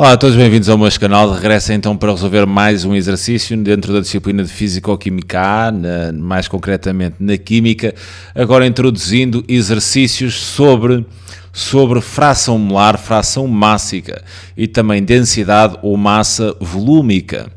Olá a todos, bem-vindos ao meu canal. Regresso então para resolver mais um exercício dentro da disciplina de Físico-Química A, mais concretamente na Química, agora introduzindo exercícios sobre fração molar, fração mássica e também densidade ou massa volúmica.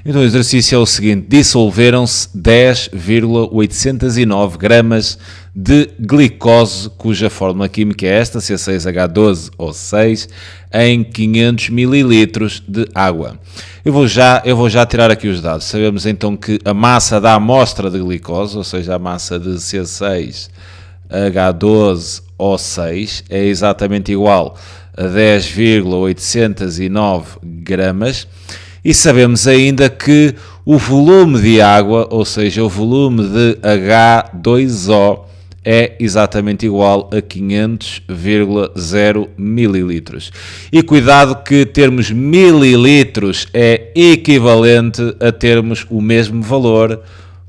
Então o exercício é o seguinte: dissolveram-se 10,809 gramas de glicose, cuja fórmula química é esta, C6H12O6, em 500 ml de água. Eu vou já tirar aqui os dados. Sabemos então que a massa da amostra de glicose, ou seja, a massa de C6H12O6, é exatamente igual a 10,809 gramas. E sabemos ainda que o volume de água, ou seja, o volume de H2O, é exatamente igual a 500,0 mililitros. E cuidado que termos mililitros é equivalente a termos o mesmo valor,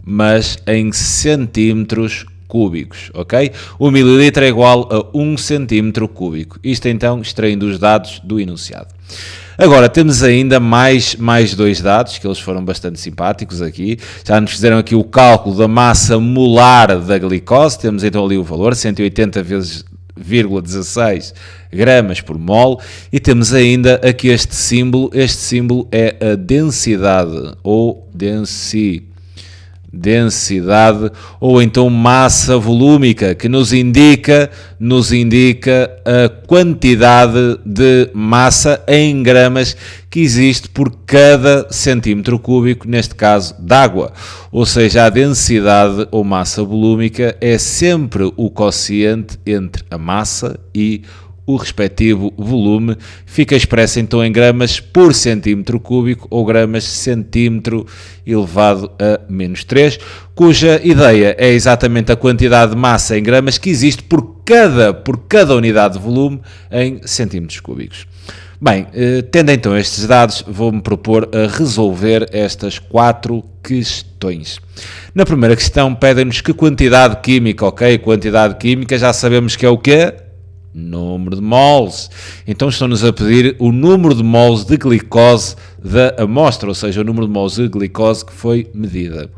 mas em centímetros cúbicos, ok? O mililitro é igual a 1 centímetro cúbico. Isto então extraindo os dados do enunciado. Agora, temos ainda mais dois dados, que eles foram bastante simpáticos aqui. Já nos fizeram aqui o cálculo da massa molar da glicose. Temos então ali o valor, 180,16 gramas por mol. E temos ainda aqui este símbolo. Este símbolo é a densidade, ou densidade, ou então massa volúmica, que nos indica a quantidade de massa em gramas que existe por cada centímetro cúbico, neste caso, de água. Ou seja, a densidade ou massa volúmica é sempre o quociente entre a massa e o respectivo volume. Fica expresso então em gramas por centímetro cúbico ou gramas centímetro elevado a menos 3, cuja ideia é exatamente a quantidade de massa em gramas que existe por cada unidade de volume em centímetros cúbicos. Bem, tendo então estes dados, vou-me propor a resolver estas 4 questões. Na primeira questão pedem-nos que quantidade química, ok? Quantidade química já sabemos que é o quê? Número de mols. Então estão-nos a pedir o número de mols de glicose da amostra, ou seja, o número de mols de glicose que foi medida.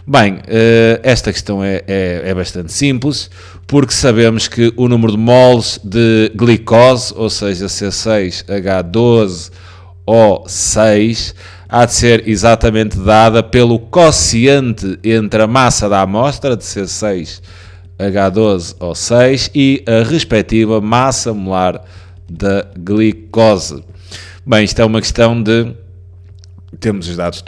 Bem, esta questão é bastante simples, porque sabemos que o número de mols de glicose, ou seja, C6H12O6, há de ser exatamente dada pelo quociente entre a massa da amostra de C6H12O6 e a respectiva massa molar da glicose. Bem, isto é uma questão de... Temos os dados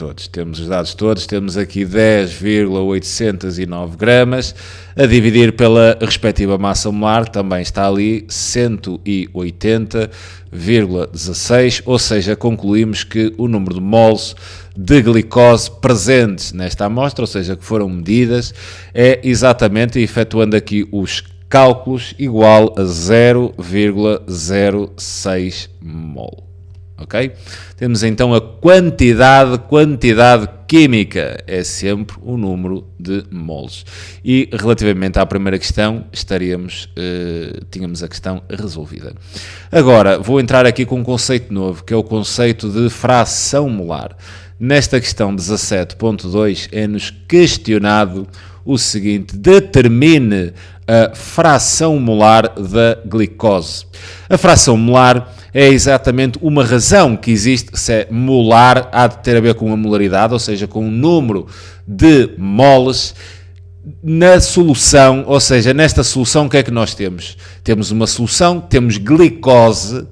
todos, temos aqui 10,809 gramas, a dividir pela respectiva massa molar, que também está ali, 180,16, ou seja, concluímos que o número de mols de glicose presentes nesta amostra, ou seja, que foram medidas, é exatamente, efetuando aqui os cálculos, igual a 0,06 mol. Ok? Temos então a quantidade química, é sempre o número de mols. E relativamente à primeira questão, tínhamos a questão resolvida. Agora, vou entrar aqui com um conceito novo, que é o conceito de fração molar. Nesta questão 17.2 é-nos questionado o seguinte: determine a fração molar da glicose. A fração molar é exatamente uma razão que existe. Se é molar, há de ter a ver com a molaridade, ou seja, com o número de moles na solução. Ou seja, nesta solução o que é que nós temos? Temos uma solução, temos glicose.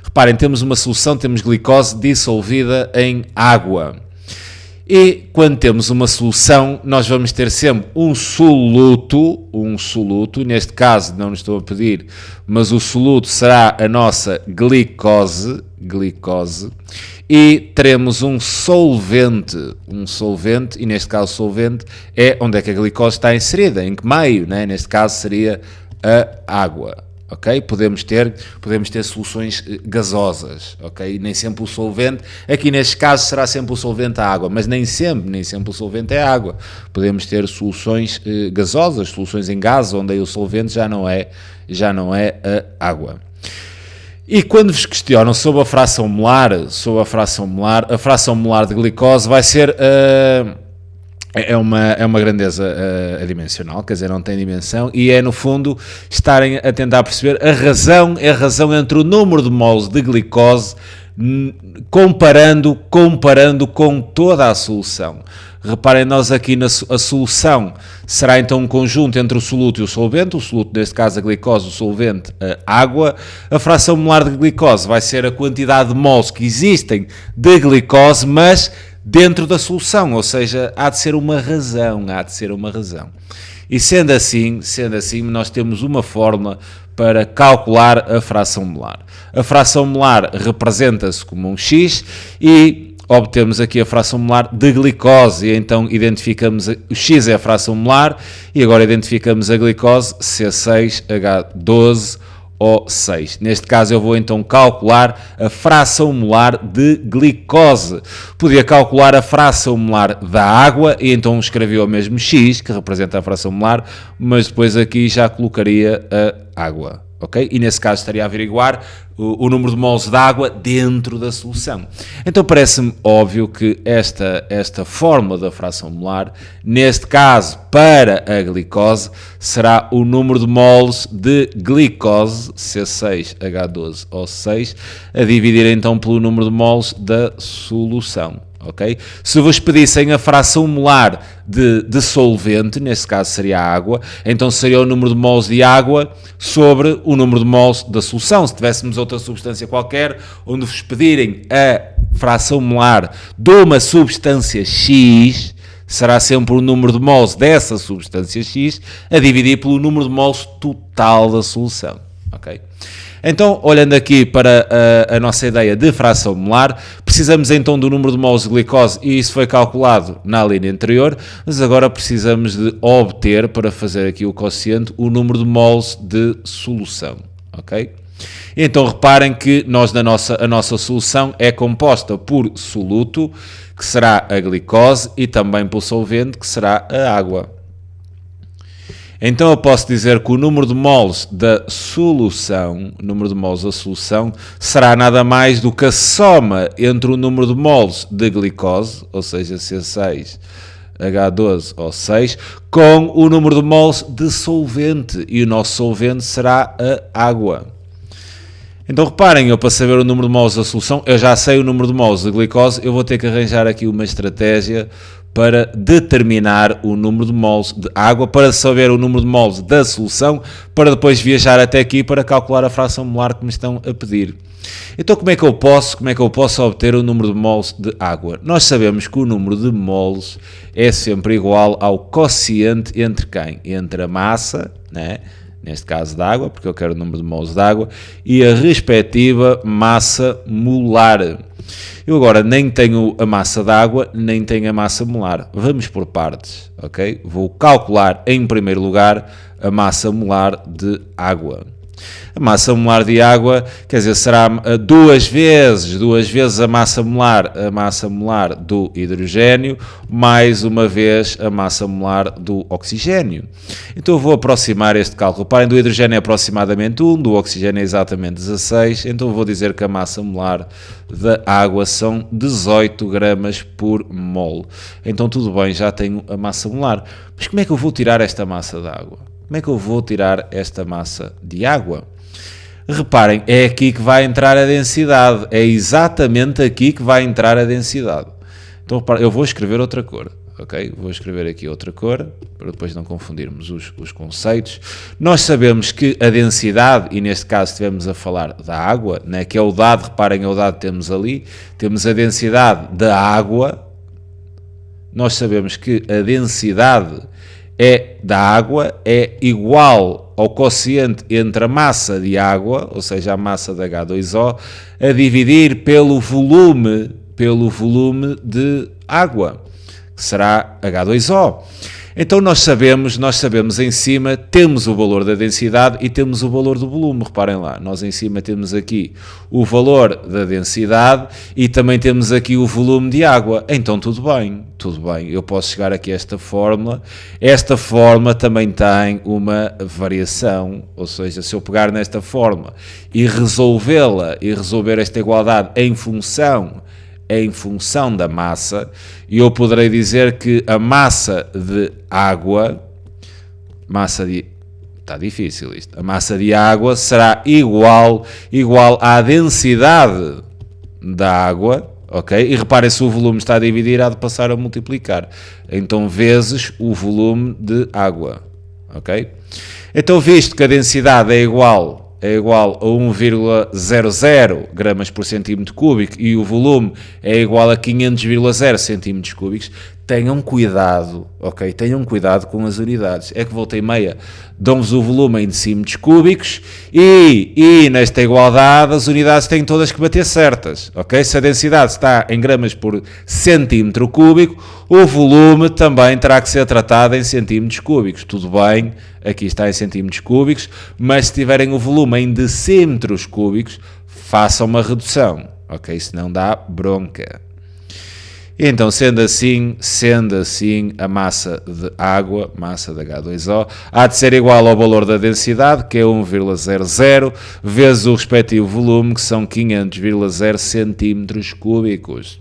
Reparem, temos uma solução, temos glicose dissolvida em água. E quando temos uma solução, nós vamos ter sempre um soluto, neste caso não nos estou a pedir, mas o soluto será a nossa glicose, e teremos um solvente, e neste caso o solvente é onde é que a glicose está inserida, em que meio, né? Neste caso seria a água. Ok? Podemos ter soluções gasosas, ok? Nem sempre o solvente, aqui neste caso será sempre o solvente a água, mas nem sempre o solvente é água. Podemos ter soluções gasosas, soluções em gás, onde aí o solvente já não é a água. E quando vos questionam sobre a fração molar, a fração molar de glicose vai ser... É uma grandeza adimensional, quer dizer, não tem dimensão, e é no fundo estarem a tentar perceber a razão entre o número de moles de glicose comparando com toda a solução. Reparem, nós aqui a solução será então um conjunto entre o soluto e o solvente, o soluto neste caso a glicose, o solvente a água. A fração molar de glicose vai ser a quantidade de moles que existem de glicose, mas dentro da solução, ou seja, há de ser uma razão. E sendo assim, nós temos uma fórmula para calcular a fração molar. A fração molar representa-se como um X e obtemos aqui a fração molar de glicose, e então identificamos, o X é a fração molar, e agora identificamos a glicose C6H12O6. Neste caso eu vou então calcular a fração molar de glicose. Podia calcular a fração molar da água e então escrevi o mesmo X, que representa a fração molar, mas depois aqui já colocaria a água. Okay? E nesse caso estaria a averiguar o número de moles de água dentro da solução. Então parece-me óbvio que esta fórmula da fração molar, neste caso para a glicose, será o número de moles de glicose, C6H12O6, a dividir então pelo número de moles da solução. Okay? Se vos pedissem a fração molar de solvente, nesse caso seria a água, então seria o número de moles de água sobre o número de moles da solução. Se tivéssemos outra substância qualquer, onde vos pedirem a fração molar de uma substância X, será sempre o número de moles dessa substância X a dividir pelo número de moles total da solução. Okay? Então, olhando aqui para a nossa ideia de fração molar, precisamos então do número de moles de glicose, e isso foi calculado na linha anterior, mas agora precisamos de obter, para fazer aqui o quociente, o número de moles de solução. Ok? Então, reparem que a nossa solução é composta por soluto, que será a glicose, e também por solvente, que será a água. Então eu posso dizer que o número de moles da solução, será nada mais do que a soma entre o número de moles de glicose, ou seja, C6H12O6, com o número de moles de solvente, e o nosso solvente será a água. Então reparem, eu para saber o número de moles da solução, eu já sei o número de moles de glicose, eu vou ter que arranjar aqui uma estratégia para determinar o número de moles de água, para saber o número de moles da solução, para depois viajar até aqui para calcular a fração molar que me estão a pedir. Então como é que eu posso obter o número de moles de água? Nós sabemos que o número de moles é sempre igual ao quociente entre quem? Entre a massa, né? Neste caso da água, porque eu quero o número de moles de água, e a respectiva massa molar. Eu agora nem tenho a massa de água, nem tenho a massa molar. Vamos por partes, ok? Vou calcular em primeiro lugar a massa molar de água. A massa molar de água, quer dizer, será duas vezes a massa molar do hidrogênio, mais uma vez a massa molar do oxigênio. Então eu vou aproximar este cálculo. Reparem, do hidrogênio é aproximadamente 1, do oxigênio é exatamente 16, então eu vou dizer que a massa molar da água são 18 gramas por mol. Então tudo bem, já tenho a massa molar. Mas como é que eu vou tirar esta massa de água? Como é que eu vou tirar esta massa de água? Reparem, é aqui que vai entrar a densidade. É exatamente aqui que vai entrar a densidade. Então, reparem, eu vou escrever outra cor. Ok? Vou escrever aqui outra cor, para depois não confundirmos os conceitos. Nós sabemos que a densidade, e neste caso estivemos a falar da água, né, que é o dado, reparem, é o dado que temos ali. Temos a densidade da água. Nós sabemos que a densidade da água é igual ao quociente entre a massa de água, ou seja, a massa de H2O, a dividir pelo volume de água, que que será H2O. Então nós sabemos em cima, temos o valor da densidade e temos o valor do volume. Reparem lá, nós em cima temos aqui o valor da densidade e também temos aqui o volume de água. Então tudo bem, eu posso chegar aqui a esta fórmula. Esta fórmula também tem uma variação, ou seja, se eu pegar nesta fórmula e resolvê-la, e resolver esta igualdade em função da massa, e eu poderei dizer que a massa de água, está difícil isto, a massa de água será igual à densidade da água, ok? E reparem, se o volume está a dividir, há de passar a multiplicar, então vezes o volume de água, ok? Então, visto que a densidade é igual a 1,00 gramas por centímetro cúbico e o volume é igual a 500,0 centímetros cúbicos, tenham cuidado, ok? Tenham cuidado com as unidades. É que volta e meia dão-vos o volume em decímetros cúbicos e nesta igualdade as unidades têm todas que bater certas, ok? Se a densidade está em gramas por centímetro cúbico, o volume também terá que ser tratado em centímetros cúbicos. Tudo bem, aqui está em centímetros cúbicos, mas se tiverem o volume em decímetros cúbicos, façam uma redução, ok? Senão dá bronca. Então, sendo assim, a massa de água, massa de H2O, há de ser igual ao valor da densidade, que é 1,00, vezes o respectivo volume, que são 500,0 centímetros cúbicos.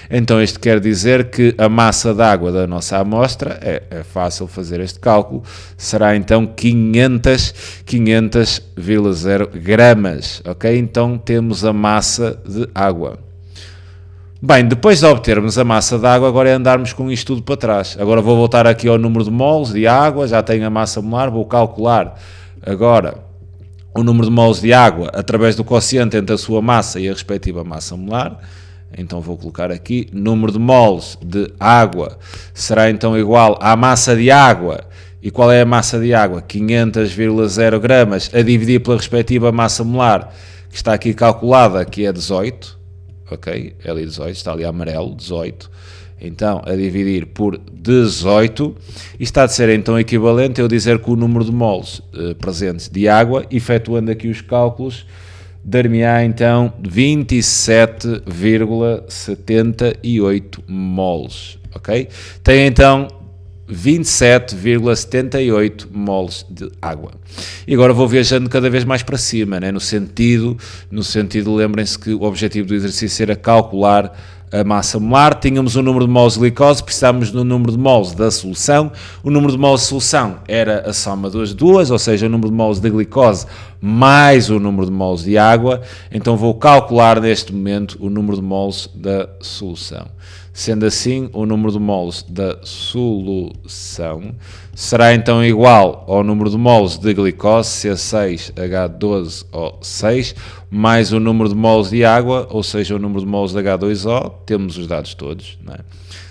Então, isto quer dizer que a massa de água da nossa amostra, é fácil fazer este cálculo, será então 500,0 gramas, ok? Então, temos a massa de água. Bem, depois de obtermos a massa de água, agora é andarmos com isto tudo para trás. Agora vou voltar aqui ao número de moles de água, já tenho a massa molar, vou calcular agora o número de moles de água através do quociente entre a sua massa e a respectiva massa molar. Então vou colocar aqui, número de moles de água será então igual à massa de água. E qual é a massa de água? 500,0 gramas a dividir pela respectiva massa molar, que está aqui calculada, que é 18. Ok, ali 18, está ali amarelo, 18, então a dividir por 18, e está de ser então equivalente eu dizer que o número de moles presentes de água, efetuando aqui os cálculos, dar-me-á então 27,78 moles, ok? Tem então 27,78 moles de água. E agora vou viajando cada vez mais para cima, né? no sentido, lembrem-se que o objetivo do exercício era calcular a massa molar, tínhamos o número de moles de glicose, precisávamos do número de moles da solução, o número de moles de solução era a soma das duas, ou seja, o número de moles de glicose mais o número de moles de água, então vou calcular neste momento o número de moles da solução. Sendo assim, o número de moles da solução será então igual ao número de moles de glicose, C6H12O6, mais o número de moles de água, ou seja, o número de moles de H2O, temos os dados todos, não é?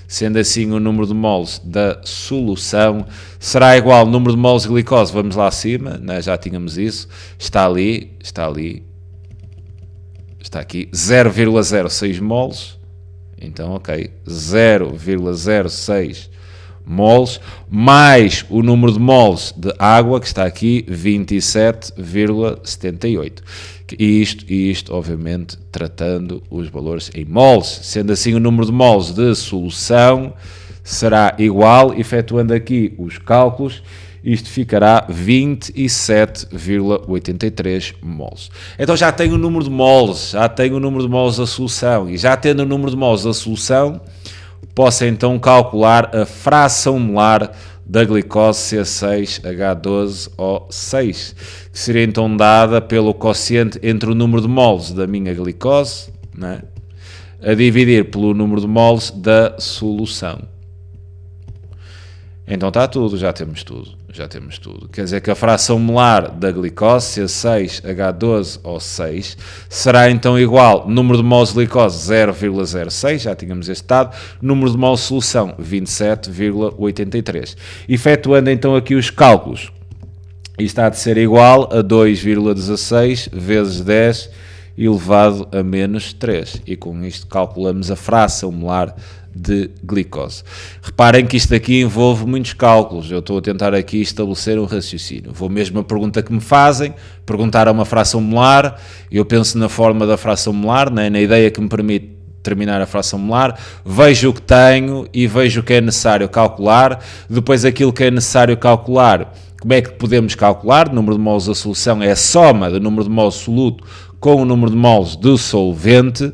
Sendo assim, o número de moles da solução será igual ao número de moles de glicose, vamos lá acima, né? Já tínhamos isso, está aqui, 0,06 moles. Então, ok, 0,06 moles, mais o número de moles de água, que está aqui, 27,78. E isto, obviamente, tratando os valores em moles. Sendo assim, o número de moles de solução será igual, efetuando aqui os cálculos, isto ficará 27,83 moles. Então já tenho o número de moles, da solução, e já tendo o número de moles da solução, posso então calcular a fração molar da glicose C6H12O6, que seria então dada pelo quociente entre o número de moles da minha glicose, né, a dividir pelo número de moles da solução. Então está tudo, já temos tudo. Quer dizer que a fração molar da glicose, C6H12O6, será então igual, número de moles de glicose 0,06, já tínhamos este dado, número de moles de solução 27,83. Efetuando então aqui os cálculos, isto há de ser igual a 2,16 vezes 10 elevado a menos 3. E com isto calculamos a fração molar de glicose. Reparem que isto aqui envolve muitos cálculos. Eu estou a tentar aqui estabelecer um raciocínio. Vou mesmo a pergunta que me fazem, perguntar a uma fração molar, eu penso na forma da fração molar, né, na ideia que me permite determinar a fração molar, vejo o que tenho e vejo o que é necessário calcular. Depois aquilo que é necessário calcular, como é que podemos calcular? O número de moles da solução é a soma do número de moles soluto com o número de moles do solvente.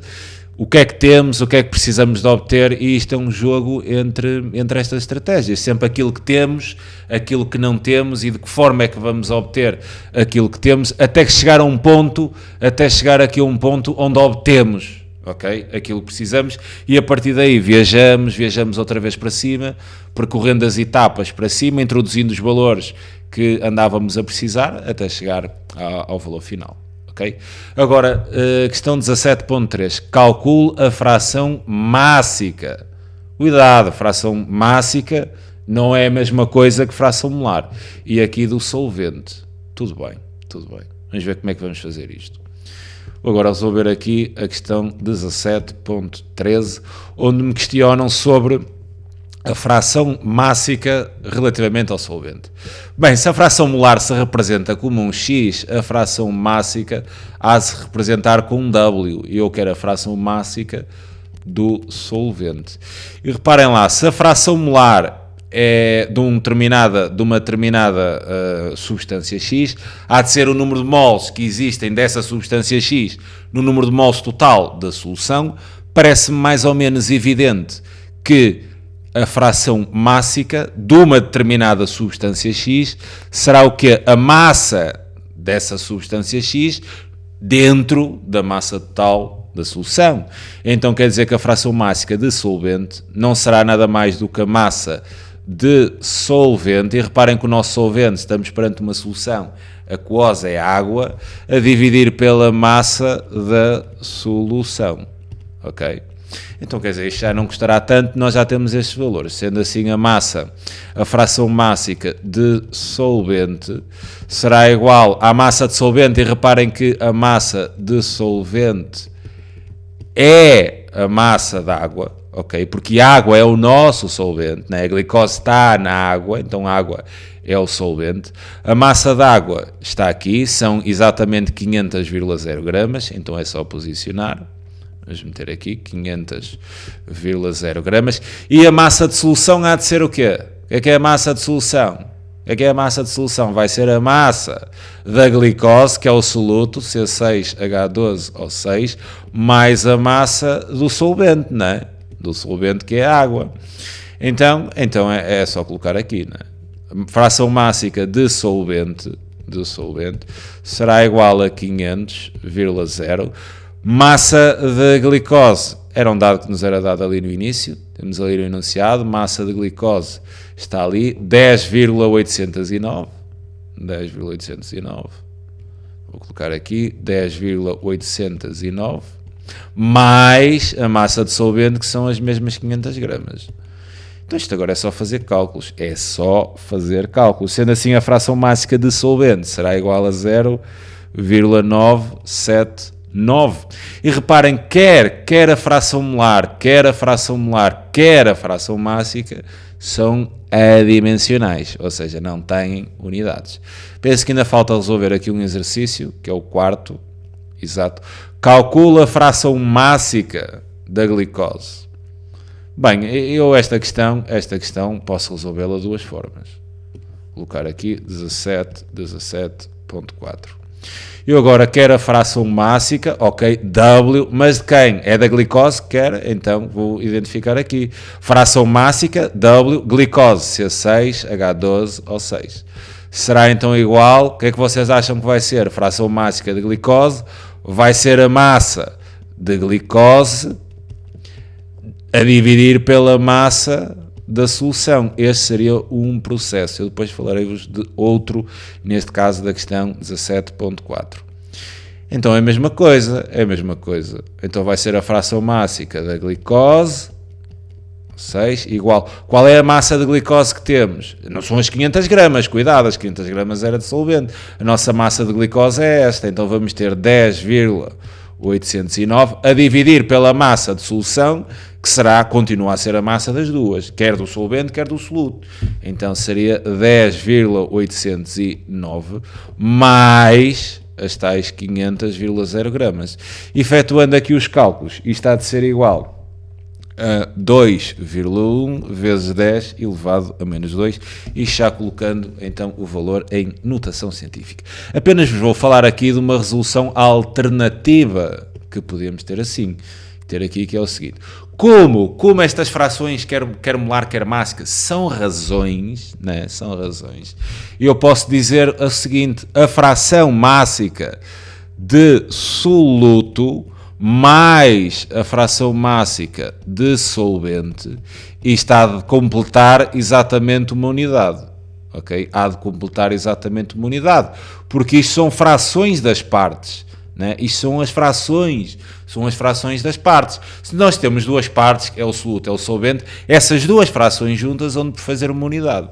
O que é que temos, o que é que precisamos de obter, e isto é um jogo entre estas estratégias, sempre aquilo que temos, aquilo que não temos e de que forma é que vamos obter aquilo que temos, até que chegar a um ponto, até chegar aqui a um ponto onde obtemos, ok? Aquilo que precisamos, e a partir daí viajamos outra vez para cima, percorrendo as etapas para cima, introduzindo os valores que andávamos a precisar, até chegar ao valor final. Okay? Agora, questão 17.3, calcule a fração mássica. Cuidado, fração mássica não é a mesma coisa que fração molar. E aqui do solvente. Tudo bem. Vamos ver como é que vamos fazer isto. Vou agora resolver aqui a questão 17.13, onde me questionam sobre a fração mássica relativamente ao solvente. Bem, se a fração molar se representa como um X, a fração mássica há de se representar com um W. E eu quero a fração mássica do solvente. E reparem lá, se a fração molar é de uma determinada substância X, há de ser o número de moles que existem dessa substância X no número de moles total da solução. Parece-me mais ou menos evidente que a fração mássica de uma determinada substância X será o quê? A massa dessa substância X dentro da massa total da solução. Então quer dizer que a fração mássica de solvente não será nada mais do que a massa de solvente, e reparem que o nosso solvente, estamos perante uma solução aquosa, é água, a dividir pela massa da solução, ok? Então, quer dizer, isto já não custará tanto, nós já temos estes valores. Sendo assim, a fração mássica de solvente será igual à massa de solvente, e reparem que a massa de solvente é a massa da água, ok? Porque a água é o nosso solvente, né? A glicose está na água, então a água é o solvente. A massa da água está aqui, são exatamente 500,0 gramas, então é só posicionar. Vamos meter aqui 500,0 gramas. E a massa de solução há de ser o quê? O que é a massa de solução? O que é a massa de solução? Vai ser a massa da glicose, que é o soluto, C6H12O6, mais a massa do solvente, não é? Do solvente, que é a água. Então é só colocar aqui, não é? A fração mássica de solvente será igual a 500,0. Massa de glicose era um dado que nos era dado ali no início, temos ali no enunciado, massa de glicose está ali, 10,809, vou colocar aqui, 10,809, mais a massa de solvente, que são as mesmas 500 gramas. Então isto agora é só fazer cálculos, sendo assim a fração mássica de solvente será igual a 0,979. E reparem, quer a fração molar, quer a fração mássica são adimensionais, ou seja, não têm unidades. Penso que ainda falta resolver aqui um exercício, que é o quarto, exato. Calcula a fração mássica da glicose. Bem, eu esta questão posso resolvê-la de duas formas. Vou colocar aqui 17.4. Eu agora quero a fração mássica, ok, W, mas de quem? É da glicose? Então vou identificar aqui. Fração mássica, W, glicose, C6H12O6. Será então igual, o que é que vocês acham que vai ser? Fração mássica de glicose vai ser a massa de glicose a dividir pela massa da solução. Este seria um processo. Eu depois falarei-vos de outro, neste caso da questão 17.4. Então é a mesma coisa. Então vai ser a fração mássica da glicose, 6, igual. Qual é a massa de glicose que temos? Não são as 500 gramas, cuidado, as 500 gramas era de solvente. A nossa massa de glicose é esta, então vamos ter 10,809 809, a dividir pela massa de solução, que continua a ser a massa das duas, quer do solvente, quer do soluto. Então seria 10,809 mais as tais 500,0 gramas. Efetuando aqui os cálculos, isto há de ser igual a 2,1 vezes 10 elevado a menos 2, e já colocando então o valor em notação científica. Apenas vos vou falar aqui de uma resolução alternativa que podemos ter assim. Ter aqui que é o seguinte: como estas frações, quer molar, quer mássica, são razões, né? São razões, eu posso dizer o seguinte: a fração mássica de soluto mais a fração mássica de solvente, isto há de completar exatamente uma unidade, ok? Há de completar exatamente uma unidade, porque isto são frações das partes, né? Isto são as frações das partes. Se nós temos duas partes, é o soluto, é o solvente, essas duas frações juntas vão fazer uma unidade.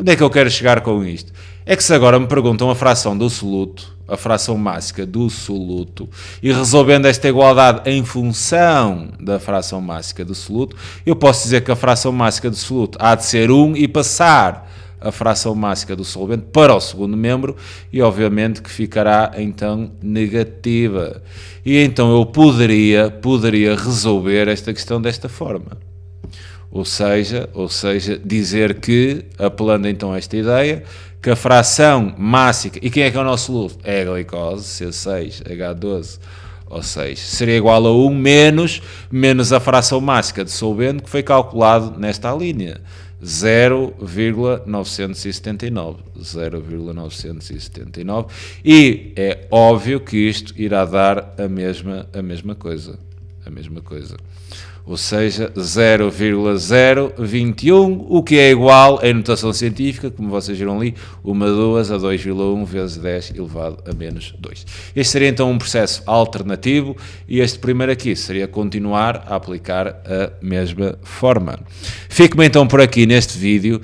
Onde é que eu quero chegar com isto? É que se agora me perguntam a fração do soluto, a fração mássica do soluto, e resolvendo esta igualdade em função da fração mássica do soluto, eu posso dizer que a fração mássica do soluto há de ser 1 e passar a fração mássica do solvente para o segundo membro, e obviamente que ficará então negativa. E então eu poderia resolver esta questão desta forma. Ou seja, dizer que, apelando então a esta ideia, que a fração mássica, e quem é que é o nosso soluto? É a glicose, C6H12O6, seria igual a 1 menos a fração mássica de solvente, que foi calculado nesta linha, 0,979, e é óbvio que isto irá dar a mesma coisa. Ou seja, 0,021, o que é igual em notação científica, como vocês viram ali, 2 a 2,1 vezes 10 elevado a menos 2. Este seria então um processo alternativo, e este primeiro aqui seria continuar a aplicar a mesma forma. Fico-me então por aqui neste vídeo.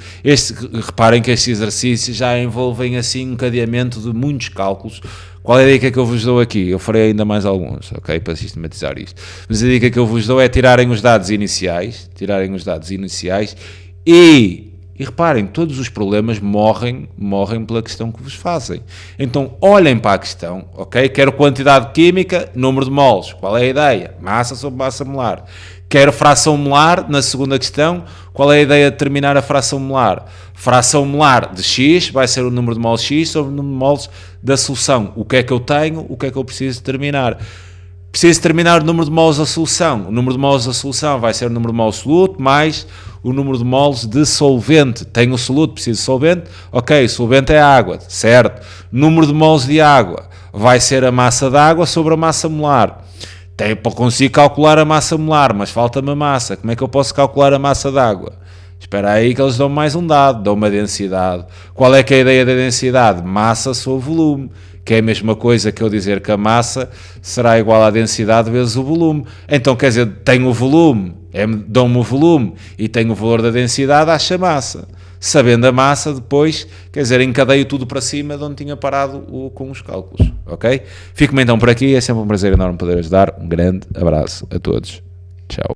Reparem que estes exercícios já envolvem assim um encadeamento de muitos cálculos. Qual é a dica que eu vos dou aqui? Eu farei ainda mais alguns, ok, para sistematizar isto. Mas a dica que eu vos dou é tirarem os dados iniciais, e reparem, todos os problemas morrem pela questão que vos fazem. Então, olhem para a questão, ok? Quero quantidade química, número de moles, qual é a ideia? Massa sobre massa molar. Quero fração molar, na segunda questão, qual é a ideia de determinar a fração molar? Fração molar de X vai ser o número de moles X sobre o número de moles da solução. O que é que eu tenho? O que é que eu preciso determinar? Preciso determinar o número de moles da solução. O número de moles da solução vai ser o número de moles soluto mais o número de moles de solvente. Tenho o soluto, preciso de solvente. Ok, solvente é água, certo. Número de moles de água vai ser a massa de água sobre a massa molar. Consigo calcular a massa molar, mas falta-me a massa. Como é que eu posso calcular a massa de água? Espera aí que eles dão mais um dado, dão uma densidade. Qual é que é a ideia da densidade? Massa sobre volume, que é a mesma coisa que eu dizer que a massa será igual à densidade vezes o volume. Então, quer dizer, tenho o volume, dão-me o volume, e tenho o valor da densidade, acho a massa. Sabendo a massa, depois, quer dizer, encadeio tudo para cima de onde tinha parado com os cálculos, ok? Fico-me então por aqui, é sempre um prazer enorme poder ajudar. Um grande abraço a todos. Tchau.